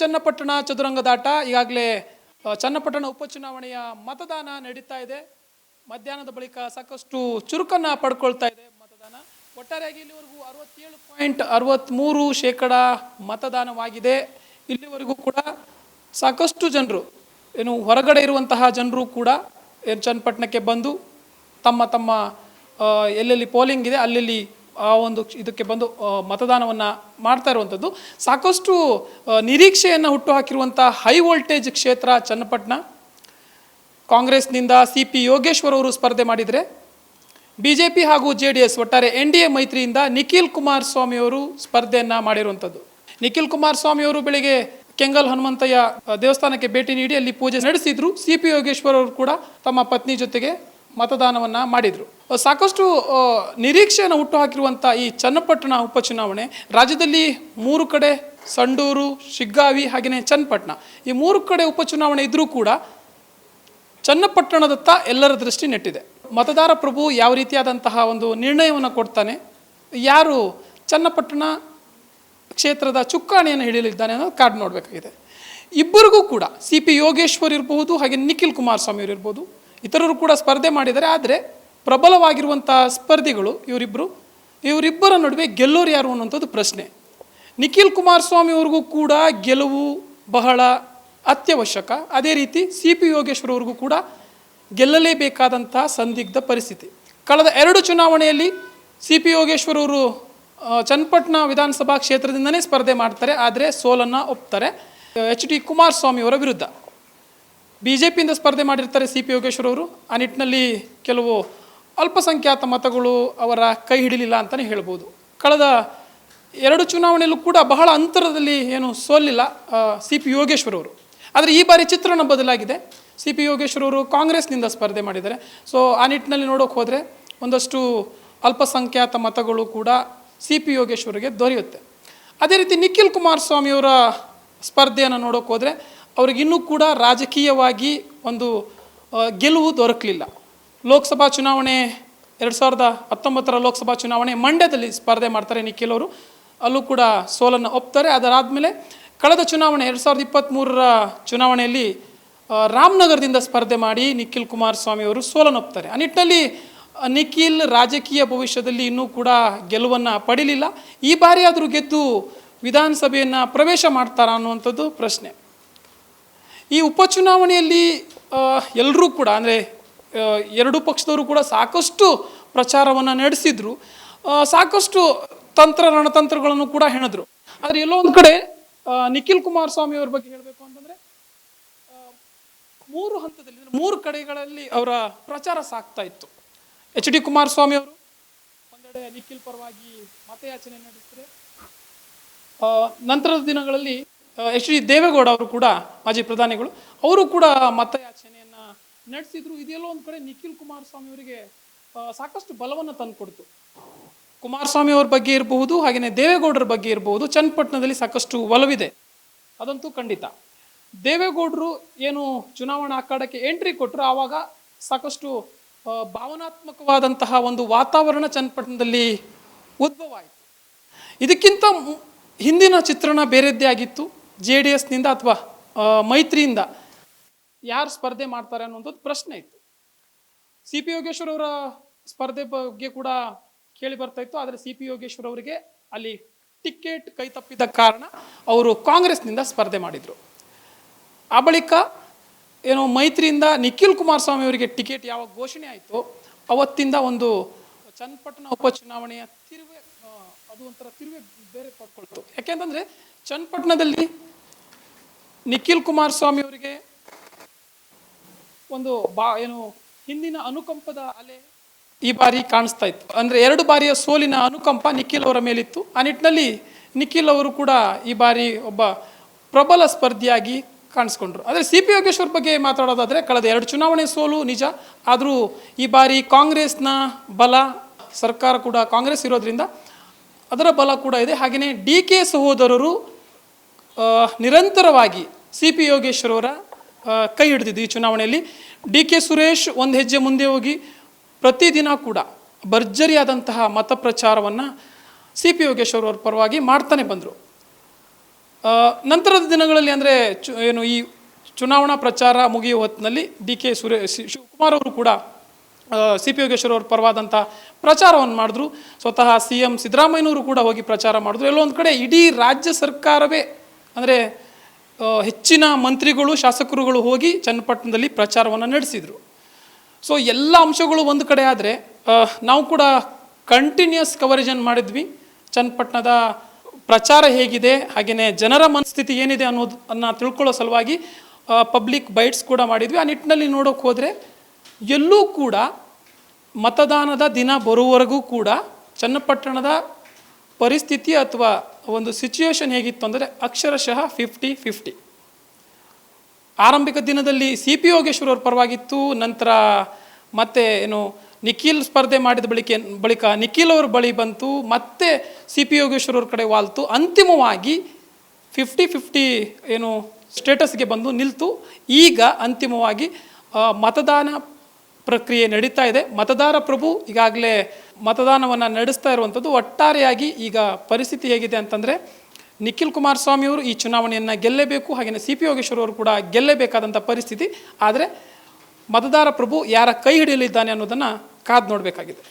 ಚನ್ನಪಟ್ಟಣ ಚದುರಂಗದಾಟ ಈಗಾಗಲೇ ಚನ್ನಪಟ್ಟಣ ಉಪಚುನಾವಣೆಯ ಮತದಾನ ನಡೀತಾ ಇದೆ. ಮಧ್ಯಾಹ್ನದ ಬಳಿಕ ಸಾಕಷ್ಟು ಚುರುಕನ್ನು ಪಡ್ಕೊಳ್ತಾ ಇದೆ ಮತದಾನ. ಒಟ್ಟಾರೆಯಾಗಿ ಇಲ್ಲಿವರೆಗೂ 67.63% ಮತದಾನವಾಗಿದೆ. ಇಲ್ಲಿವರೆಗೂ ಕೂಡ ಸಾಕಷ್ಟು ಜನರು ಹೊರಗಡೆ ಇರುವಂತಹ ಜನರು ಕೂಡ ಚನ್ನಪಟ್ಟಣಕ್ಕೆ ಬಂದು ತಮ್ಮ ಎಲ್ಲೆಲ್ಲಿ ಪೋಲಿಂಗ್ ಇದೆ ಅಲ್ಲೆಲ್ಲಿ ಆ ಒಂದು ಇದಕ್ಕೆ ಬಂದು ಮತದಾನವನ್ನು ಮಾಡ್ತಾ ಇರುವಂಥದ್ದು. ಸಾಕಷ್ಟು ನಿರೀಕ್ಷೆಯನ್ನು ಹುಟ್ಟುಹಾಕಿರುವಂಥ ಹೈ ವೋಲ್ಟೇಜ್ ಕ್ಷೇತ್ರ ಚನ್ನಪಟ್ಟಣ. ಕಾಂಗ್ರೆಸ್ನಿಂದ CP ಯೋಗೇಶ್ವರ್ ಅವರು ಸ್ಪರ್ಧೆ ಮಾಡಿದರೆ, BJP ಹಾಗೂ JDS ಒಟ್ಟಾರೆ NDA ಮೈತ್ರಿಯಿಂದ ನಿಖಿಲ್ ಕುಮಾರಸ್ವಾಮಿ ಅವರು ಸ್ಪರ್ಧೆಯನ್ನು ಮಾಡಿರುವಂಥದ್ದು. ನಿಖಿಲ್ ಕುಮಾರಸ್ವಾಮಿ ಅವರು ಬೆಳಿಗ್ಗೆ ಕೆಂಗಲ್ ಹನುಮಂತಯ್ಯ ದೇವಸ್ಥಾನಕ್ಕೆ ಭೇಟಿ ನೀಡಿ ಅಲ್ಲಿ ಪೂಜೆ ನಡೆಸಿದ್ರು. CP ಯೋಗೇಶ್ವರ್ ಅವರು ಕೂಡ ತಮ್ಮ ಪತ್ನಿ ಜೊತೆಗೆ ಮತದಾನವನ್ನು ಮಾಡಿದರು. ಸಾಕಷ್ಟು ನಿರೀಕ್ಷೆಯನ್ನು ಹುಟ್ಟುಹಾಕಿರುವಂಥ ಈ ಚನ್ನಪಟ್ಟಣ ಉಪಚುನಾವಣೆ ರಾಜ್ಯದಲ್ಲಿ 3 ಕಡೆ ಸಂಡೂರು, ಶಿಗ್ಗಾವಿ ಹಾಗೆಯೇ ಚನ್ನಪಟ್ಟಣ ಈ 3 ಕಡೆ ಉಪಚುನಾವಣೆ ಇದ್ದರೂ ಕೂಡ ಚನ್ನಪಟ್ಟಣದತ್ತ ಎಲ್ಲರ ದೃಷ್ಟಿ ನೆಟ್ಟಿದೆ. ಮತದಾರ ಪ್ರಭು ಯಾವ ರೀತಿಯಾದಂತಹ ಒಂದು ನಿರ್ಣಯವನ್ನು ಕೊಡ್ತಾನೆ, ಯಾರು ಚನ್ನಪಟ್ಟಣ ಕ್ಷೇತ್ರದ ಚುಕ್ಕಾಣಿಯನ್ನು ಹಿಡಿಯಲಿದ್ದಾನೆ ಅನ್ನೋದು ಕಾದು ನೋಡಬೇಕಾಗಿದೆ. ಇಬ್ಬರಿಗೂ ಕೂಡ CP ಯೋಗೇಶ್ವರ್ ಇರಬಹುದು, ಹಾಗೆ ನಿಖಿಲ್ ಕುಮಾರಸ್ವಾಮಿ ಅವರು ಇರ್ಬೋದು, ಇತರರು ಕೂಡ ಸ್ಪರ್ಧೆ ಮಾಡಿದ್ದಾರೆ. ಆದರೆ ಪ್ರಬಲವಾಗಿರುವಂಥ ಸ್ಪರ್ಧಿಗಳು ಇವರಿಬ್ಬರ ನಡುವೆ ಗೆಲ್ಲೋರು ಯಾರು ಅನ್ನುವಂಥದ್ದು ಪ್ರಶ್ನೆ. ನಿಖಿಲ್ ಕುಮಾರಸ್ವಾಮಿ ಅವ್ರಿಗೂ ಕೂಡ ಗೆಲುವು ಬಹಳ ಅತ್ಯವಶ್ಯಕ. ಅದೇ ರೀತಿ CP ಯೋಗೇಶ್ವರ್ ಅವ್ರಿಗೂ ಕೂಡ ಗೆಲ್ಲಲೇಬೇಕಾದಂತಹ ಸಂದಿಗ್ಧ ಪರಿಸ್ಥಿತಿ. ಕಳೆದ 2 ಚುನಾವಣೆಯಲ್ಲಿ CP ಯೋಗೇಶ್ವರ್ ಅವರು ಚನ್ನಪಟ್ಟಣ ವಿಧಾನಸಭಾ ಕ್ಷೇತ್ರದಿಂದನೇ ಸ್ಪರ್ಧೆ ಮಾಡ್ತಾರೆ, ಆದರೆ ಸೋಲನ್ನು ಒಪ್ತಾರೆ HD ಕುಮಾರಸ್ವಾಮಿ ಅವರ ವಿರುದ್ಧ. BJPಯಿಂದ ಸ್ಪರ್ಧೆ ಮಾಡಿರ್ತಾರೆ CP ಯೋಗೇಶ್ವರ್ ಅವರು. ಆ ನಿಟ್ಟಿನಲ್ಲಿ ಕೆಲವು ಅಲ್ಪಸಂಖ್ಯಾತ ಮತಗಳು ಅವರ ಕೈ ಹಿಡಿಲಿಲ್ಲ ಅಂತಲೇ ಹೇಳ್ಬೋದು. ಕಳೆದ 2 ಚುನಾವಣೆಯಲ್ಲೂ ಕೂಡ ಬಹಳ ಅಂತರದಲ್ಲಿ ಸೋಲಿಲ್ಲ CP ಯೋಗೇಶ್ವರ್ ಅವರು. ಆದರೆ ಈ ಬಾರಿ ಚಿತ್ರಣ ಬದಲಾಗಿದೆ. CP ಯೋಗೇಶ್ವರ್ ಅವರು ಕಾಂಗ್ರೆಸ್ನಿಂದ ಸ್ಪರ್ಧೆ ಮಾಡಿದ್ದಾರೆ. ಸೊ ಆ ನಿಟ್ಟಿನಲ್ಲಿ ನೋಡೋಕೆ ಹೋದರೆ ಒಂದಷ್ಟು ಅಲ್ಪಸಂಖ್ಯಾತ ಮತಗಳು ಕೂಡ CP ಯೋಗೇಶ್ವರಿಗೆ ದೊರೆಯುತ್ತೆ. ಅದೇ ರೀತಿ ನಿಖಿಲ್ ಕುಮಾರಸ್ವಾಮಿ ಅವರ ಸ್ಪರ್ಧೆಯನ್ನು ನೋಡೋಕೆ ಹೋದರೆ ಅವ್ರಿಗಿನ್ನೂ ಕೂಡ ರಾಜಕೀಯವಾಗಿ ಒಂದು ಗೆಲುವು ದೊರಕಲಿಲ್ಲ. ಲೋಕಸಭಾ ಚುನಾವಣೆ 2019 ಲೋಕಸಭಾ ಚುನಾವಣೆ ಮಂಡ್ಯದಲ್ಲಿ ಸ್ಪರ್ಧೆ ಮಾಡ್ತಾರೆ ನಿಖಿಲ್ ಅವರು, ಅಲ್ಲೂ ಕೂಡ ಸೋಲನ್ನು ಒಪ್ತಾರೆ. ಅದರಾದಮೇಲೆ ಕಳೆದ ಚುನಾವಣೆ 2023 ಚುನಾವಣೆಯಲ್ಲಿ ರಾಮನಗರದಿಂದ ಸ್ಪರ್ಧೆ ಮಾಡಿ ನಿಖಿಲ್ ಕುಮಾರಸ್ವಾಮಿ ಅವರು ಸೋಲನ್ನು ಒಪ್ತಾರೆ. ಆ ನಿಟ್ಟಿನಲ್ಲಿ ನಿಖಿಲ್ ರಾಜಕೀಯ ಭವಿಷ್ಯದಲ್ಲಿ ಇನ್ನೂ ಕೂಡ ಗೆಲುವನ್ನು ಪಡೀಲಿಲ್ಲ. ಈ ಬಾರಿ ಆದರೂ ಗೆದ್ದು ವಿಧಾನಸಭೆಯನ್ನು ಪ್ರವೇಶ ಮಾಡ್ತಾರಾ ಅನ್ನುವಂಥದ್ದು ಪ್ರಶ್ನೆ. ಈ ಉಪಚುನಾವಣೆಯಲ್ಲಿ ಎಲ್ಲರೂ ಕೂಡ ಅಂದರೆ 2 ಪಕ್ಷದವರು ಕೂಡ ಸಾಕಷ್ಟು ಪ್ರಚಾರವನ್ನು ನಡೆಸಿದ್ರು, ಸಾಕಷ್ಟು ರಣತಂತ್ರಗಳನ್ನು ಕೂಡ ಹೆಣೆದ್ರು. ಆದರೆ ಎಲ್ಲೋ ಒಂದು ಕಡೆ ನಿಖಿಲ್ ಕುಮಾರಸ್ವಾಮಿ ಅವ್ರ ಬಗ್ಗೆ ಹೇಳಬೇಕು ಅಂತಂದರೆ 3 ಹಂತದಲ್ಲಿ 3 ಕಡೆಗಳಲ್ಲಿ ಅವರ ಪ್ರಚಾರ ಸಾಗ್ತಾ ಇತ್ತು. HD ಕುಮಾರಸ್ವಾಮಿ ಅವರು ಒಂದೆಡೆ ನಿಖಿಲ್ ಪರವಾಗಿ ಮತಯಾಚನೆ ನಡೆಸಿದರೆ, ನಂತರದ ದಿನಗಳಲ್ಲಿ HD ದೇವೇಗೌಡ ಅವರು ಕೂಡ ಮಾಜಿ ಪ್ರಧಾನಿಗಳು ಅವರು ಕೂಡ ಮತಯಾಚನೆಯನ್ನು ನಡೆಸಿದ್ರು. ಇದೆಲ್ಲೋ ಒಂದು ಕಡೆ ನಿಖಿಲ್ ಕುಮಾರಸ್ವಾಮಿ ಅವರಿಗೆ ಸಾಕಷ್ಟು ಬಲವನ್ನು ತಂದುಕೊಡ್ತು. ಕುಮಾರಸ್ವಾಮಿ ಅವ್ರ ಬಗ್ಗೆ ಇರಬಹುದು, ಹಾಗೆಯೇ ದೇವೇಗೌಡರ ಬಗ್ಗೆ ಇರಬಹುದು, ಚನ್ನಪಟ್ಟಣದಲ್ಲಿ ಸಾಕಷ್ಟು ಒಲವಿದೆ, ಅದಂತೂ ಖಂಡಿತ. ದೇವೇಗೌಡರು ಚುನಾವಣಾ ಅಖಾಡಕ್ಕೆ ಎಂಟ್ರಿ ಕೊಟ್ಟರು, ಆವಾಗ ಸಾಕಷ್ಟು ಭಾವನಾತ್ಮಕವಾದಂತಹ ಒಂದು ವಾತಾವರಣ ಚನ್ನಪಟ್ಟಣದಲ್ಲಿ ಉದ್ಭವ ಆಯಿತು. ಇದಕ್ಕಿಂತ ಹಿಂದಿನ ಚಿತ್ರಣ ಬೇರೆದ್ದೇ ಆಗಿತ್ತು. JDSನಿಂದ ಅಥವಾ ಮೈತ್ರಿಯಿಂದ ಯಾರು ಸ್ಪರ್ಧೆ ಮಾಡ್ತಾರೆ ಅನ್ನುವಂಥದ್ದು ಪ್ರಶ್ನೆ ಇತ್ತು. CP ಯೋಗೇಶ್ವರ್ ಅವರ ಸ್ಪರ್ಧೆ ಬಗ್ಗೆ ಕೂಡ ಕೇಳಿ ಬರ್ತಾ ಇತ್ತು. ಆದರೆ CP ಯೋಗೇಶ್ವರ್ ಅವರಿಗೆ ಅಲ್ಲಿ ಟಿಕೆಟ್ ಕೈ ತಪ್ಪಿದ ಕಾರಣ ಅವರು ಕಾಂಗ್ರೆಸ್ನಿಂದ ಸ್ಪರ್ಧೆ ಮಾಡಿದರು. ಆ ಬಳಿಕ ಮೈತ್ರಿಯಿಂದ ನಿಖಿಲ್ ಕುಮಾರಸ್ವಾಮಿ ಅವರಿಗೆ ಟಿಕೆಟ್ ಯಾವಾಗ ಘೋಷಣೆ ಆಯಿತು ಅವತ್ತಿಂದ ಒಂದು ಚನ್ನಪಟ್ಟಣ ಉಪಚುನಾವಣೆಯ ತಿರುವೆ ಅದು ಒಂಥರ ತಿರುವೆ ಬೇರೆ ಪಡ್ಕೊಳ್ತು. ಯಾಕೆಂತಂದರೆ ಚನ್ನಪಟ್ಟಣದಲ್ಲಿ ನಿಖಿಲ್ ಕುಮಾರಸ್ವಾಮಿ ಅವರಿಗೆ ಒಂದು ಹಿಂದಿನ ಅನುಕಂಪದ ಅಲೆ ಈ ಬಾರಿ ಕಾಣಿಸ್ತಾ ಇತ್ತು. ಅಂದರೆ 2 ಬಾರಿಯ ಸೋಲಿನ ಅನುಕಂಪ ನಿಖಿಲ್ ಅವರ ಮೇಲಿತ್ತು. ಆ ನಿಟ್ಟಿನಲ್ಲಿ ನಿಖಿಲ್ ಅವರು ಕೂಡ ಈ ಬಾರಿ ಒಬ್ಬ ಪ್ರಬಲ ಸ್ಪರ್ಧಿಯಾಗಿ ಕಾಣಿಸ್ಕೊಂಡ್ರು. ಆದರೆ CP ಯೋಗೇಶ್ವರ್ ಬಗ್ಗೆ ಮಾತಾಡೋದಾದರೆ ಕಳೆದ 2 ಚುನಾವಣೆ ಸೋಲು ನಿಜ, ಆದರೂ ಈ ಬಾರಿ ಕಾಂಗ್ರೆಸ್ನ ಬಲ, ಸರ್ಕಾರ ಕೂಡ ಕಾಂಗ್ರೆಸ್ ಇರೋದ್ರಿಂದ ಅದರ ಬಲ ಕೂಡ ಇದೆ. ಹಾಗೆಯೇ DK ಸಹೋದರರು ನಿರಂತರವಾಗಿ CP ಯೋಗೇಶ್ವರ್ ಅವರ ಕೈ ಹಿಡಿದಿದ್ದು ಈ ಚುನಾವಣೆಯಲ್ಲಿ. DK ಸುರೇಶ್ ಒಂದು ಹೆಜ್ಜೆ ಮುಂದೆ ಹೋಗಿ ಪ್ರತಿದಿನ ಕೂಡ ಭರ್ಜರಿಯಾದಂತಹ ಮತ ಪ್ರಚಾರವನ್ನು CP ಯೋಗೇಶ್ವರ್ ಅವರ ಪರವಾಗಿ ಮಾಡ್ತಾನೆ ಬಂದರು. ನಂತರದ ದಿನಗಳಲ್ಲಿ ಅಂದರೆ ಏನು ಈ ಚುನಾವಣಾ ಪ್ರಚಾರ ಮುಗಿಯುವ ಹೊತ್ತಿನಲ್ಲಿ DK ಶಿವಕುಮಾರ್ ಅವರು ಕೂಡ CP ಯೋಗೇಶ್ವರ್ ಅವ್ರ ಪರವಾದಂಥ ಪ್ರಚಾರವನ್ನು ಮಾಡಿದ್ರು. ಸ್ವತಃ CM ಸಿದ್ದರಾಮಯ್ಯನವರು ಕೂಡ ಹೋಗಿ ಪ್ರಚಾರ ಮಾಡಿದ್ರು. ಎಲ್ಲೋ ಒಂದು ಕಡೆ ಇಡೀ ರಾಜ್ಯ ಸರ್ಕಾರವೇ ಅಂದರೆ ಹೆಚ್ಚಿನ ಮಂತ್ರಿಗಳು ಶಾಸಕರುಗಳು ಹೋಗಿ ಚನ್ನಪಟ್ಟಣದಲ್ಲಿ ಪ್ರಚಾರವನ್ನು ನಡೆಸಿದರು. ಸೊ ಎಲ್ಲ ಅಂಶಗಳು ಒಂದು ಕಡೆ ಆದರೆ ನಾವು ಕೂಡ ಕಂಟಿನ್ಯೂಸ್ ಕವರೇಜನ್ನು ಮಾಡಿದ್ವಿ. ಚನ್ನಪಟ್ಟಣದ ಪ್ರಚಾರ ಹೇಗಿದೆ, ಹಾಗೆಯೇ ಜನರ ಮನಸ್ಥಿತಿ ಏನಿದೆ ಅನ್ನೋದನ್ನು ತಿಳ್ಕೊಳ್ಳೋ ಸಲುವಾಗಿ ಪಬ್ಲಿಕ್ ಬೈಟ್ಸ್ ಕೂಡ ಮಾಡಿದ್ವಿ. ಆ ನಿಟ್ಟಿನಲ್ಲಿ ನೋಡೋಕೆ ಹೋದರೆ ಎಲ್ಲೂ ಕೂಡ ಮತದಾನದ ದಿನ ಬರುವವರೆಗೂ ಕೂಡ ಚನ್ನಪಟ್ಟಣದ ಪರಿಸ್ಥಿತಿ ಅಥವಾ ಒಂದು ಸಿಚುಯೇಷನ್ ಹೇಗಿತ್ತು ಅಂದರೆ ಅಕ್ಷರಶಃ 50-50. ಆರಂಭಿಕ ದಿನದಲ್ಲಿ CP ಯೋಗೇಶ್ವರ್ ಅವ್ರ ಪರವಾಗಿತ್ತು. ನಂತರ ಮತ್ತೆ ಏನು ನಿಖಿಲ್ ಸ್ಪರ್ಧೆ ಮಾಡಿದ ಬಳಿಕ ನಿಖಿಲ್ ಅವ್ರ ಬಳಿ ಬಂತು, ಮತ್ತೆ CP ಯೋಗೇಶ್ವರ್ ಅವ್ರ ಕಡೆ ವಾಲ್ತು. ಅಂತಿಮವಾಗಿ 50-50 ಏನು ಸ್ಟೇಟಸ್ಗೆ ಬಂದು ನಿಲ್ತು. ಈಗ ಅಂತಿಮವಾಗಿ ಮತದಾನ ಪ್ರಕ್ರಿಯೆ ನಡೀತಾ ಇದೆ. ಮತದಾರ ಪ್ರಭು ಈಗಾಗಲೇ ಮತದಾನವನ್ನು ನಡೆಸ್ತಾ ಇರುವಂಥದ್ದು. ಒಟ್ಟಾರೆಯಾಗಿ ಈಗ ಪರಿಸ್ಥಿತಿ ಹೇಗಿದೆ ಅಂತಂದರೆ ನಿಖಿಲ್ ಕುಮಾರಸ್ವಾಮಿ ಅವರು ಈ ಚುನಾವಣೆಯನ್ನು ಗೆಲ್ಲೇಬೇಕು, ಹಾಗೆಯೇ CP ಯೋಗೇಶ್ವರ್ ಅವರು ಕೂಡ ಗೆಲ್ಲೇಬೇಕಾದಂಥ ಪರಿಸ್ಥಿತಿ. ಆದರೆ ಮತದಾರ ಪ್ರಭು ಯಾರ ಕೈ ಹಿಡಿಯಲಿದ್ದಾನೆ ಅನ್ನೋದನ್ನು ಕಾದು ನೋಡಬೇಕಾಗಿದೆ.